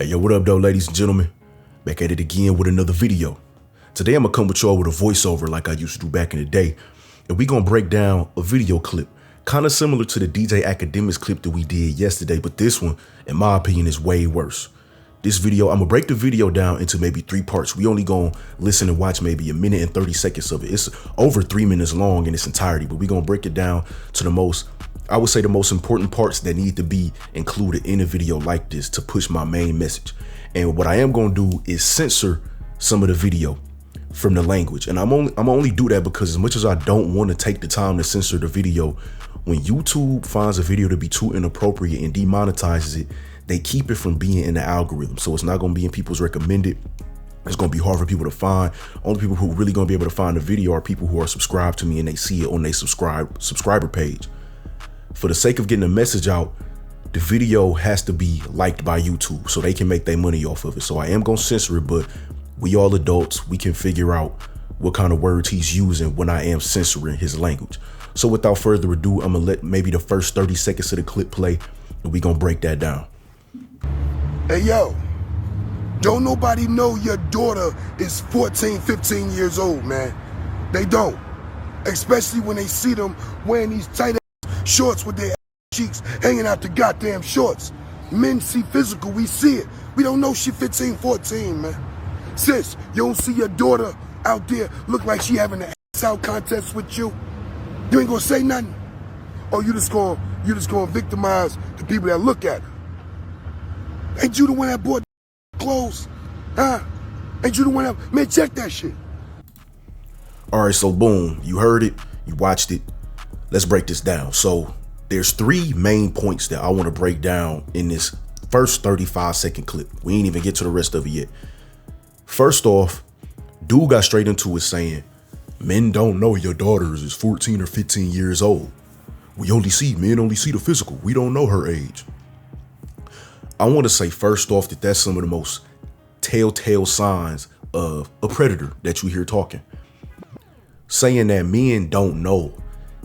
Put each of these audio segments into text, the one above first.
Hey, yo, what up, though, ladies and gentlemen? Back at it again with another video. Today, I'm gonna come with y'all with a voiceover like I used to do back in the day. And we gonna break down a video clip, kind of similar to the DJ Academics clip that we did yesterday, but this one, in my opinion, is way worse. This video, I'm gonna break the video down into maybe 3 parts. We only gonna listen and watch maybe a minute and 30 seconds of it. It's over 3 minutes long in its entirety, but we gonna break it down to the most important parts that need to be included in a video like this to push my main message. And what I am gonna do is censor some of the video from the language. And I'm only do that because as much as I don't want to take the time to censor the video, when YouTube finds a video to be too inappropriate and demonetizes it, they keep it from being in the algorithm. So it's not gonna be in people's recommended. It's gonna be hard for people to find. Only people who really gonna be able to find the video are people who are subscribed to me and they see it on their subscriber page. For the sake of getting the message out, the video has to be liked by YouTube so they can make their money off of it. So I am gonna censor it, but we all adults, we can figure out what kind of words he's using when I am censoring his language. So without further ado, I'm gonna let maybe the first 30 seconds of the clip play and we gonna break that down. Hey, yo, don't nobody know your daughter is 14, 15 years old, man. They don't. Especially when they see them wearing these tight shorts with their cheeks hanging out the goddamn shorts. Men see physical, we see it. We don't know she 15, 14, man. Sis, you don't see your daughter out there look like she having an ass out contest with you? You ain't gonna say nothing? Or you just gonna victimize the people that look at her? Ain't you the one that bought clothes? Huh? Ain't you the one that, man, check that shit. All right, so boom, you heard it, you watched it. Let's break this down. So there's 3 main points that I want to break down in this first 35-second clip. We ain't even get to the rest of it yet. First off, dude got straight into it saying, men don't know your daughter is 14 or 15 years old. Men only see the physical. We don't know her age. I want to say first off that that's some of the most telltale signs of a predator that you hear talking. Saying that men don't know.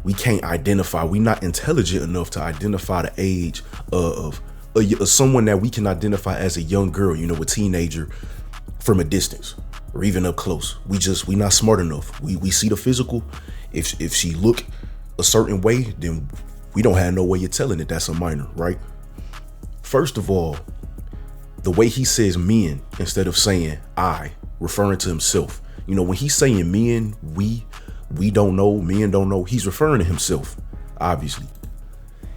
We can't identify. We're not intelligent enough to identify the age of someone that we can identify as a young girl, you know, a teenager from a distance or even up close. We not smart enough. We see the physical. If she look a certain way, then we don't have no way of telling that that's a minor, right? First of all, the way he says men instead of saying I, referring to himself. You know, when he's saying men, we don't know, men don't know, he's referring to himself, obviously.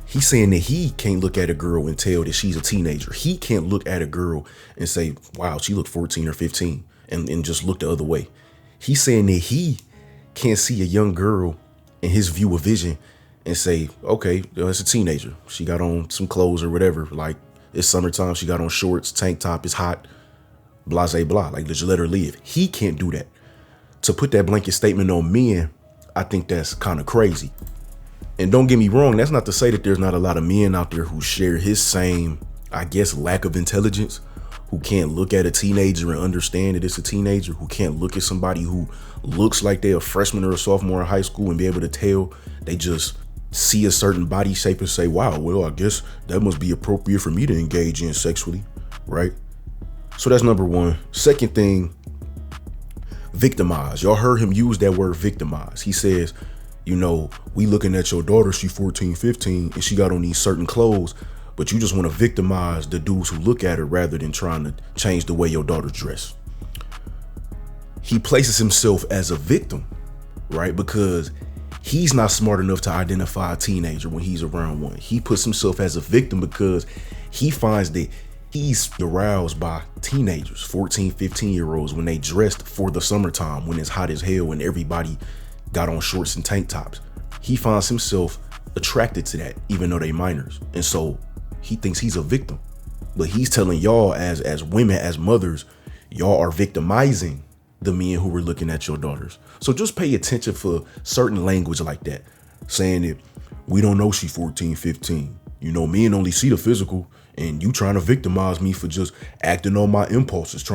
He's saying that he can't look at a girl and tell that she's a teenager. He can't look at a girl and say, wow, she looked 14 or 15 and just look the other way. He's saying that he can't see a young girl in his view of vision and say, okay, that's a teenager. She got on some clothes or whatever. Like, it's summertime, she got on shorts, tank top, it's hot, blase blah, like just let her live. He can't do that. To put that blanket statement on men, I think that's kind of crazy. And don't get me wrong, that's not to say that there's not a lot of men out there who share his same, I guess, lack of intelligence, who can't look at a teenager and understand that it's a teenager, who can't look at somebody who looks like they're a freshman or a sophomore in high school and be able to tell. They just see a certain body shape and say, wow, well, I guess that must be appropriate for me to engage in sexually, right? So that's number one. Second thing, victimize. Y'all heard him use that word victimize. He says, you know, we looking at your daughter, she 14, 15, and she got on these certain clothes, but you just want to victimize the dudes who look at her rather than trying to change the way your daughter's dressed. He places himself as a victim, right? Because he's not smart enough to identify a teenager when he's around one. He puts himself as a victim because he finds that he's aroused by teenagers, 14, 15-year-olds, when they dressed for the summertime, when it's hot as hell and everybody got on shorts and tank tops. He finds himself attracted to that, even though they minors. And so he thinks he's a victim. But he's telling y'all as women, as mothers, y'all are victimizing the men who were looking at your daughters. So just pay attention for certain language like that. Saying that we don't know she 14, 15. You know, men only see the physical, and you trying to victimize me for just acting on my impulses,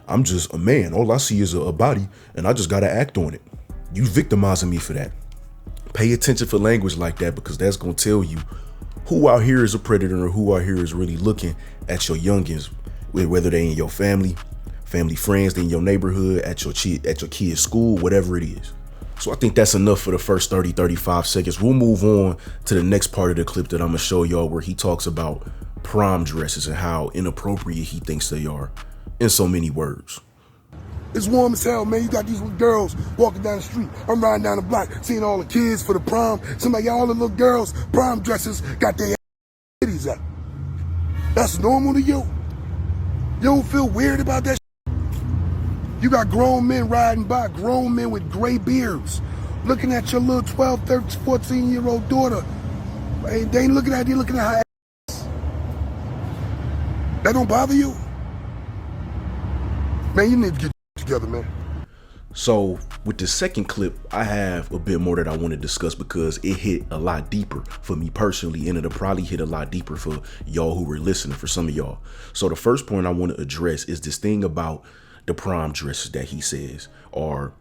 I'm just a man. All I see is a body and I just got to act on it. You victimizing me for that. Pay attention for language like that, because that's going to tell you who out here is a predator or who out here is really looking at your youngins whether they in your family friends, they in your neighborhood, at your kid's school, whatever it is. So I think that's enough for the first 35 seconds. We'll move on to the next part of the clip that I'm gonna show y'all, where he talks about prom dresses and how inappropriate he thinks they are, in so many words. It's warm as hell, man. You got these little girls walking down the street. I'm riding down the block, seeing all the kids for the prom. Somebody got all the little girls, prom dresses, got their titties out. That's normal to you? You don't feel weird about that shit? You got grown men riding by, grown men with gray beards, looking at your little 12, 13, 14-year-old daughter. They ain't looking at you, looking at her ass. That don't bother you? Man, you need to get together, man. So with the second clip, I have a bit more that I want to discuss because it hit a lot deeper for me personally, and it'll probably hit a lot deeper for y'all who were listening, for some of y'all. So the first point I want to address is this thing about the prom dresses that he says are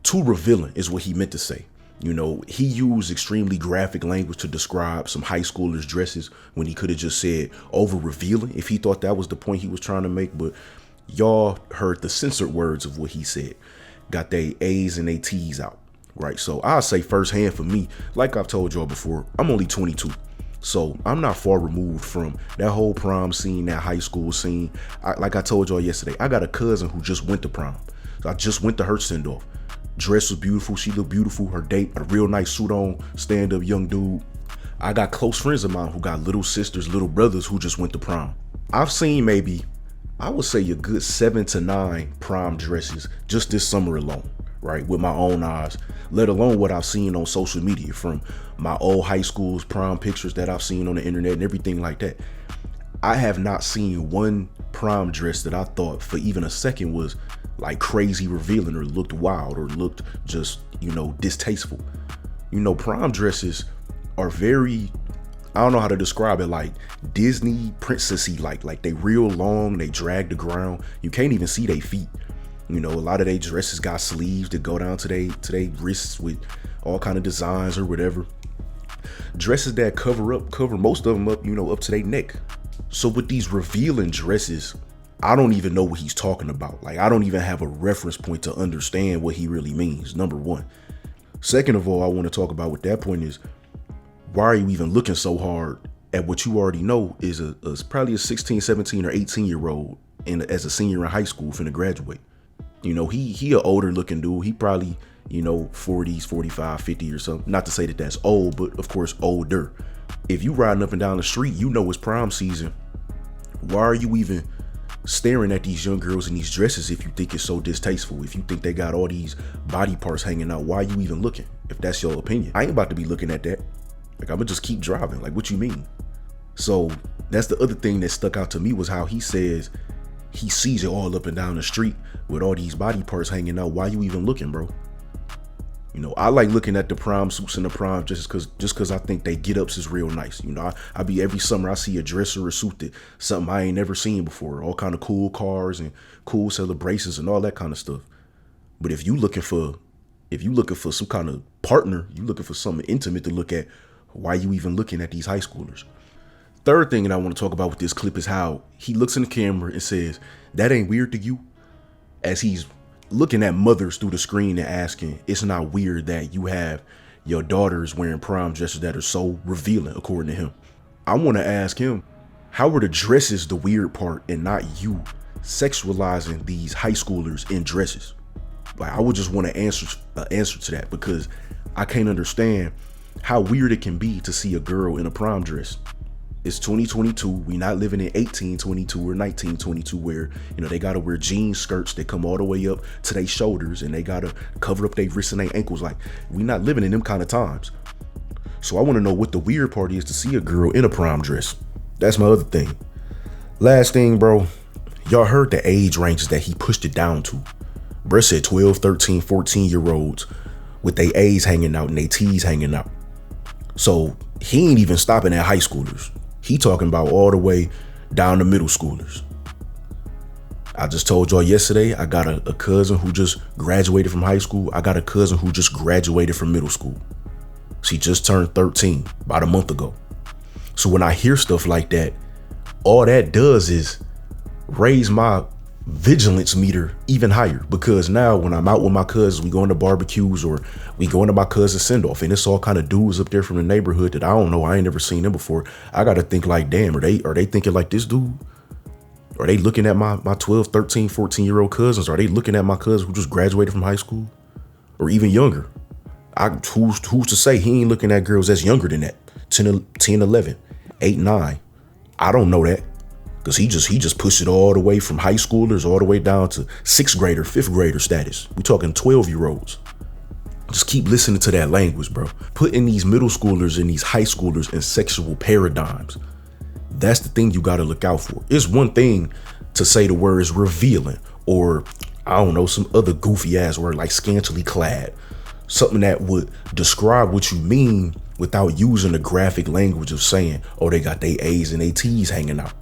too revealing, is what he meant to say. You know, he used extremely graphic language to describe some high schoolers' dresses when he could have just said over revealing if he thought that was the point he was trying to make. But y'all heard the censored words of what he said. Got their A's and their T's out, right? So I'll say firsthand for me, like I've told y'all before, I'm only 22. So I'm not far removed from that whole prom scene, that high school scene. Like I told y'all yesterday, I got a cousin who just went to prom. So I just went to her send-off. Dress was beautiful. She looked beautiful. Her date, a real nice suit on, stand-up young dude. I got close friends of mine who got little sisters, little brothers who just went to prom. I've seen maybe, I would say, a good 7 to 9 prom dresses just this summer alone, right? With my own eyes, let alone what I've seen on social media from my old high school's prom pictures that I've seen on the internet and everything like that. I have not seen one prom dress that I thought for even a second was like crazy revealing or looked wild or looked just, you know, distasteful. You know, prom dresses are very, I don't know how to describe it, like Disney princessy, like they real long, they drag the ground. You can't even see their feet. You know, a lot of their dresses got sleeves that go down to their wrists with all kind of designs or whatever. Dresses that cover most of them up, you know, up to their neck. So with these revealing dresses, I don't even know what he's talking about. Like, I don't even have a reference point to understand what he really means, number one. Second of all, I want to talk about with that point is, why are you even looking so hard at what you already know is probably a 16, 17 or 18-year-old as a senior in high school finna graduate? You know, he an older looking dude. He probably, you know, 40s, 45, 50 or something. Not to say that that's old, but of course older. If you riding up and down the street, you know it's prom season. Why are you even staring at these young girls in these dresses if you think it's so distasteful? If you think they got all these body parts hanging out, why are you even looking? If that's your opinion, I ain't about to be looking at that. Like, I'm gonna just keep driving. Like, what you mean? So that's the other thing that stuck out to me, was how he says he sees it all up and down the street with all these body parts hanging out. Why you even looking, bro? You know, I like looking at the prom suits and the prom just cause I think they get ups is real nice. You know, I be every summer I see a dress or a suit that something I ain't never seen before. All kind of cool cars and cool celebrations and all that kind of stuff. But if you looking for some kind of partner, you looking for something intimate to look at, why you even looking at these high schoolers? Third thing that I want to talk about with this clip is how he looks in the camera and says, "That ain't weird to you?" As he's looking at mothers through the screen and asking, it's not weird that you have your daughters wearing prom dresses that are so revealing, according to him. I want to ask him, how are the dresses the weird part and not you sexualizing these high schoolers in dresses? Like, I would just want to answer to that, because I can't understand how weird it can be to see a girl in a prom dress. It's 2022. We not living in 1822 or 1922 where, you know, they gotta wear jean skirts that come all the way up to their shoulders and they gotta cover up their wrists and their ankles. Like, we not living in them kind of times. So I want to know what the weird part is to see a girl in a prom dress. That's my other thing. Last thing, bro, y'all heard the age ranges that he pushed it down to. Bruh said 12, 13, 14-year-olds with their A's hanging out and their T's hanging out. So he ain't even stopping at high schoolers. He talking about all the way down to middle schoolers. I just told y'all yesterday, I got a cousin who just graduated from high school. I got a cousin who just graduated from middle school. She just turned 13 about a month ago. So when I hear stuff like that, all that does is raise my vigilance meter even higher, because now when I'm out with my cousins, we go into barbecues or we go into my cousin's send off, and it's all kind of dudes up there from the neighborhood that I don't know. I ain't never seen them before. I got to think like, damn, are they thinking like this dude? Are they looking at my 12, 13, 14-year-old cousins? Are they looking at my cousin who just graduated from high school or even younger? Who's to say he ain't looking at girls that's younger than that? 10, 11, 8, 9. I don't know that. Because he just pushed it all the way from high schoolers all the way down to 6th grader, 5th grader status. We talking 12-year-olds. Just keep listening to that language, bro. Putting these middle schoolers and these high schoolers in sexual paradigms. That's the thing you got to look out for. It's one thing to say the words revealing or, I don't know, some other goofy ass word like scantily clad. Something that would describe what you mean without using the graphic language of saying, oh, they got their A's and their T's hanging out.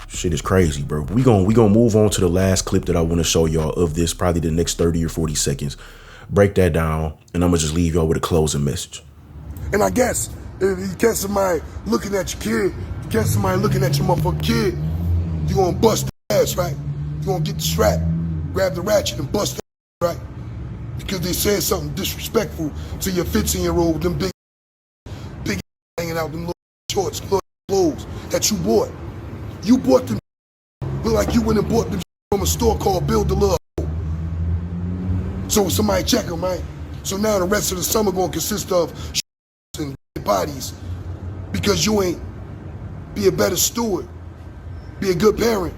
Shit is crazy, bro. We gonna move on to the last clip that I want to show y'all of this, probably the next 30 or 40 seconds. Break that down, and I'm gonna just leave y'all with a closing message. And I guess if you catch somebody looking at your kid, you catch somebody looking at your motherfucking kid, you gonna bust the ass, right? You gonna get the strap, grab the ratchet and bust the ass, right? Because they said something disrespectful to your 15-year-old with them big hanging out, them little shorts, little clothes that you bought. You bought them, look like you went and bought them from a store called Build a Little. So somebody check them, right? So now the rest of the summer gonna consist of and bodies because you ain't be a better steward, be a good parent,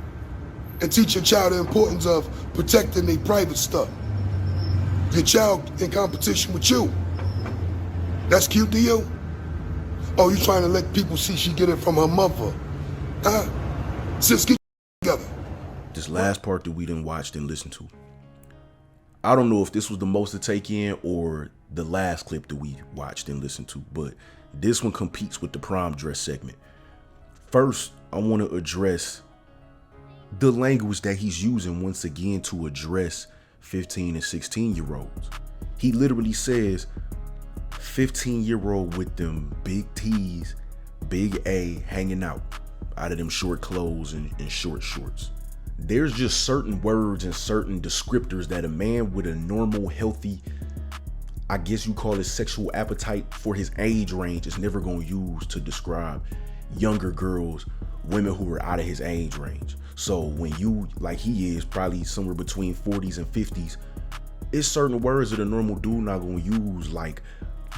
and teach your child the importance of protecting their private stuff. Your child in competition with you. That's cute to you? Oh, you trying to let people see she get it from her mother? Huh? Sis, get together. This last part that we done watched and listened to, I don't know if this was the most to take in or the last clip that we watched and listened to, but this one competes with the prom dress segment. First, I want to address the language that he's using once again to address 15 and 16-year-olds. He literally says 15-year-old with them big T's, big A hanging out of them short clothes and short shorts. There's just certain words and certain descriptors that a man with a normal, healthy, I guess you call it sexual appetite for his age range is never going to use to describe younger girls, women who are out of his age range. So when you, like he is, probably somewhere between 40s and 50s, it's certain words that a normal dude not going to use, like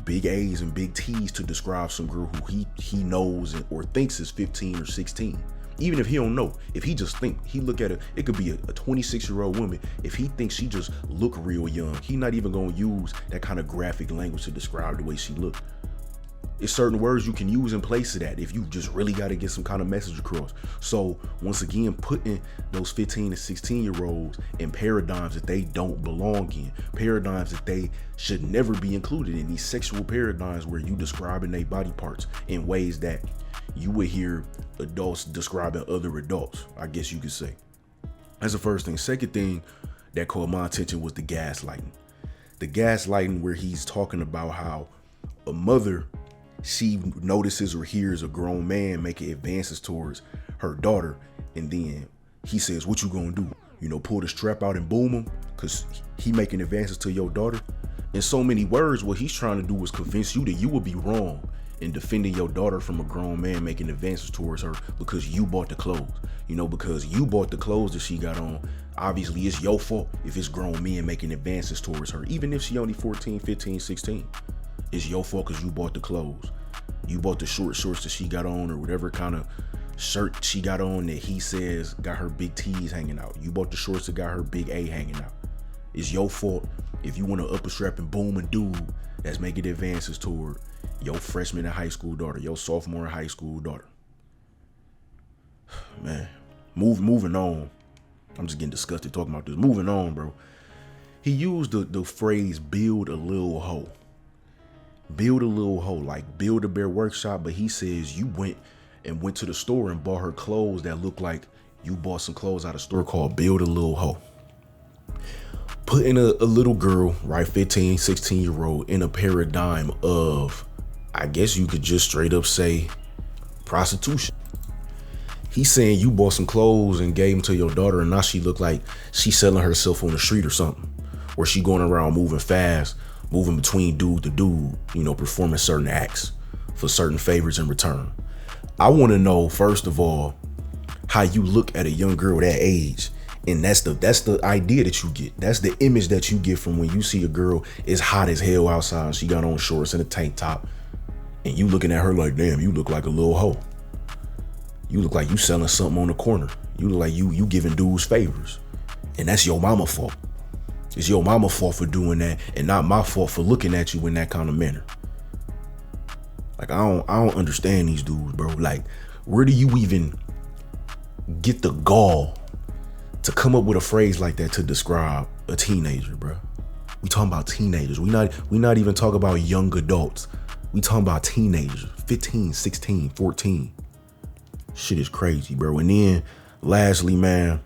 big A's and big T's, to describe some girl who he knows or thinks is 15 or 16. Even if he don't know, if he just think, he look at it could be a 26-year-old woman. If he thinks she just look real young, he not even gonna use that kind of graphic language to describe the way she look. It's certain words you can use in place of that if you just really got to get some kind of message across. So once again, putting those 15 and 16-year-olds in paradigms that they don't belong in, paradigms that they should never be included in, these sexual paradigms where you describing their body parts in ways that you would hear adults describing other adults, I guess you could say. That's the first thing. Second thing that caught my attention was the gaslighting. The gaslighting where he's talking about how a mother, she notices or hears a grown man making advances towards her daughter, and then he says, what you gonna do? You know, pull the strap out and boom him because he making advances to your daughter. In so many words, what he's trying to do is convince you that you would be wrong in defending your daughter from a grown man making advances towards her because you bought the clothes. You know, because you bought the clothes that she got on. Obviously, it's your fault if it's grown men making advances towards her, even if she only 14, 15, 16. It's your fault because you bought the clothes. You bought the short shorts that she got on, or whatever kind of shirt she got on that he says got her big T's hanging out. You bought the shorts that got her big A hanging out. It's your fault if you want to upper strap and boom a dude that's making advances toward your freshman in high school daughter, your sophomore in high school daughter. Man, moving on. I'm just getting disgusted talking about this. Moving on, bro. He used the phrase build a little hoe. Build a little hoe, like Build-A-Bear Workshop, but he says you went to the store and bought her clothes that look like you bought some clothes out of a store called Build a Little Hoe. Putting a little girl, right, 15, 16-year-old in a paradigm of, I guess you could just straight up say, prostitution. He's saying you bought some clothes and gave them to your daughter, and now she look like she's selling herself on the street or something. Or she going around moving fast, moving between dude to dude, performing certain acts for certain favors in return. I want to know, first of all, how you look at a young girl that age. And that's the idea that you get. That's the image that you get from when you see a girl is hot as hell outside. She got on shorts and a tank top. And you looking at her like, damn, you look like a little hoe. You look like you selling something on the corner. You look like you giving dudes favors. And that's your mama fault. It's your mama fault for doing that and not my fault for looking at you in that kind of manner. Like, I don't understand these dudes, bro. Like, where do you even get the gall to come up with a phrase like that to describe a teenager, bro? We talking about teenagers. We not even talking about young adults. We talking about teenagers, 15, 16, 14. Shit is crazy, bro. And then lastly, man,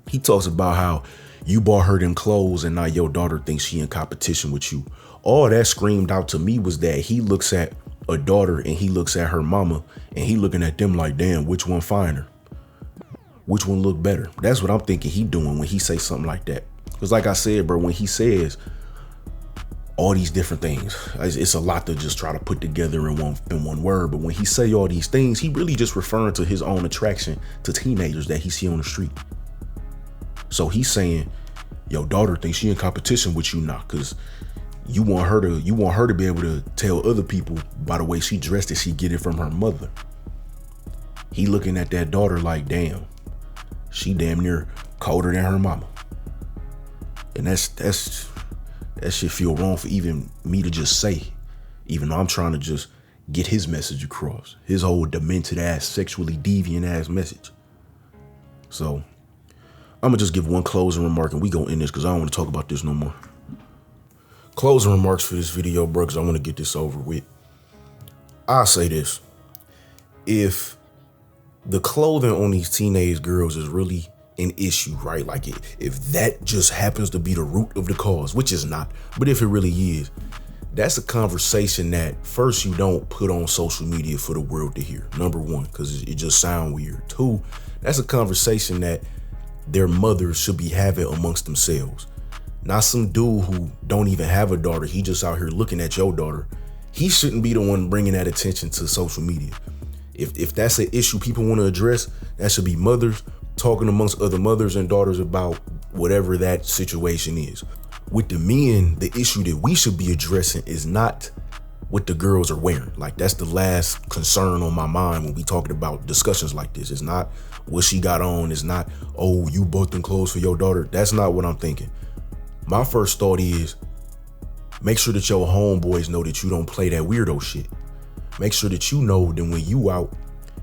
he talks about how you bought her them clothes and now your daughter thinks she in competition with you. All that screamed out to me was that he looks at a daughter and he looks at her mama and he looking at them like, damn, which one finer? Which one look better? That's what I'm thinking he doing when he say something like that. Because like I said, bro, when he says all these different things, it's a lot to just try to put together in one word. But when he say all these things, he really just referring to his own attraction to teenagers that he see on the street. So he's saying, your daughter thinks she in competition with you now, because you want her to be able to tell other people by the way she dressed that she get it from her mother. He looking at that daughter like, damn, she damn near colder than her mama. And that shit feel wrong for even me to just say, even though I'm trying to just get his message across, his whole demented ass, sexually deviant ass message. So I'm gonna just give one closing remark and we gonna end this because I don't want to talk about this no more. Closing remarks for this video, bro, because I want to get this over with. I'll say this. If the clothing on these teenage girls is really an issue, right? Like if that just happens to be the root of the cause, which is not, but if it really is, that's a conversation that first you don't put on social media for the world to hear. Number one, because it just sounds weird. Two, that's a conversation that their mothers should be having amongst themselves. Not some dude who don't even have a daughter. He just out here looking at your daughter. He shouldn't be the one bringing that attention to social media. If that's an issue people want to address, that should be mothers talking amongst other mothers and daughters about whatever that situation is. With the men, the issue that we should be addressing is not what the girls are wearing. Like, that's the last concern on my mind when we talking about discussions like this. It's not what she got on. It's not, oh, you bought them clothes for your daughter. That's not what I'm thinking. My first thought is, make sure that your homeboys know that you don't play that weirdo shit. Make sure that you know that when you out,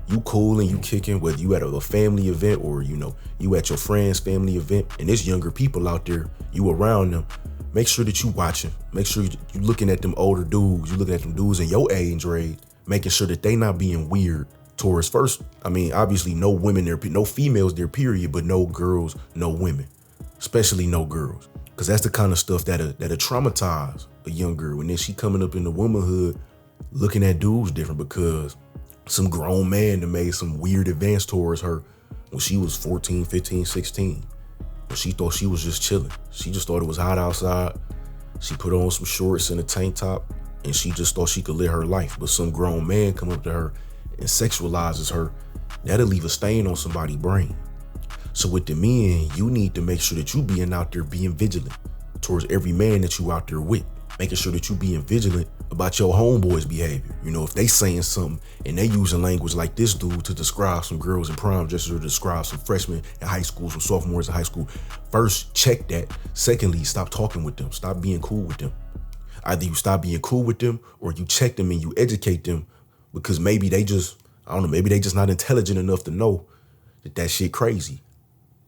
you cool and you kicking, whether you at a family event or, you at your friend's family event, and there's younger people out there, you around them, make sure that you watching. Make sure you looking at them older dudes, you looking at them dudes in your age range, making sure that they not being weird towards first. I mean, obviously no women there, no females there, period, but no girls, no women, especially no girls. Cause that's the kind of stuff that'll traumatize a young girl. And then she coming up in the womanhood looking at dudes different because some grown man that made some weird advance towards her when she was 14, 15, 16. But she thought she was just chilling. She just thought it was hot outside. She put on some shorts and a tank top and she just thought she could live her life. But some grown man come up to her and sexualizes her. That'll leave a stain on somebody's brain. So with the men, you need to make sure that you being out there being vigilant towards every man that you out there with. Making sure that you being vigilant about your homeboys' behavior. If they saying something and they using language like this dude to describe some girls in prom, just to describe some freshmen in high school, some sophomores in high school. First, check that. Secondly, stop talking with them. Stop being cool with them. Either you stop being cool with them or you check them and you educate them because maybe they just, maybe they just not intelligent enough to know that shit crazy.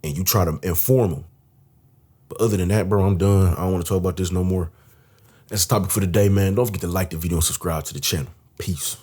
And you try to inform them. But other than that, bro, I'm done. I don't want to talk about this no more. That's the topic for the day, man. Don't forget to like the video and subscribe to the channel. Peace.